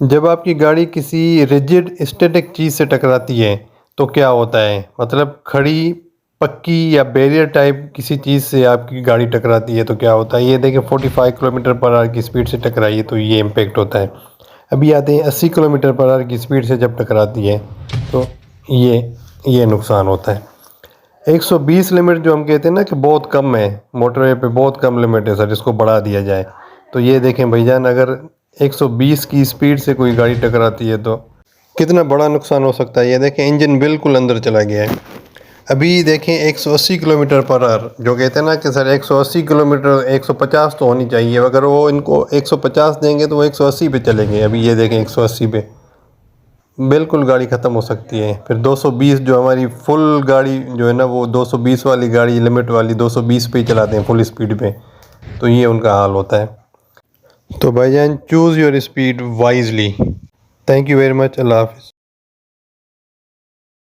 जब आपकी गाड़ी किसी रिजिड स्टैटिक चीज़ से टकराती है तो क्या होता है, मतलब खड़ी पक्की या बैरियर टाइप किसी चीज़ से आपकी गाड़ी टकराती है तो क्या होता है। ये देखें 45 किलोमीटर पर आवर की स्पीड से टकराई है तो ये इम्पेक्ट होता है। अभी आते हैं 80 किलोमीटर पर आवर की स्पीड से जब टकराती है तो ये नुकसान होता है। 120 लिमिट जो हम कहते हैं ना कि बहुत कम है, मोटरवे पे बहुत कम लिमिट है सर, इसको बढ़ा दिया जाए। तो ये देखें भाईजान, अगर 120 की स्पीड से कोई गाड़ी टकराती है तो कितना बड़ा नुकसान हो सकता है। ये देखें इंजन बिल्कुल अंदर चला गया है। अभी देखें 180 किलोमीटर पर आवर जो कहते हैं ना कि सर 180 किलोमीटर 150 तो होनी चाहिए, अगर वो इनको 150 देंगे तो वो 180 पे चलेंगे। अभी ये देखें 180 पे बिल्कुल गाड़ी ख़त्म हो सकती है। फिर 220 जो हमारी फुल गाड़ी जो है ना, वो 220 वाली गाड़ी लिमिट वाली 220 पे ही चलाते हैं फुल स्पीड पे, तो ये उनका हाल होता है। तो भाईजान choose your speed wisely. Thank you very much. अल्लाह हाफ़िज़।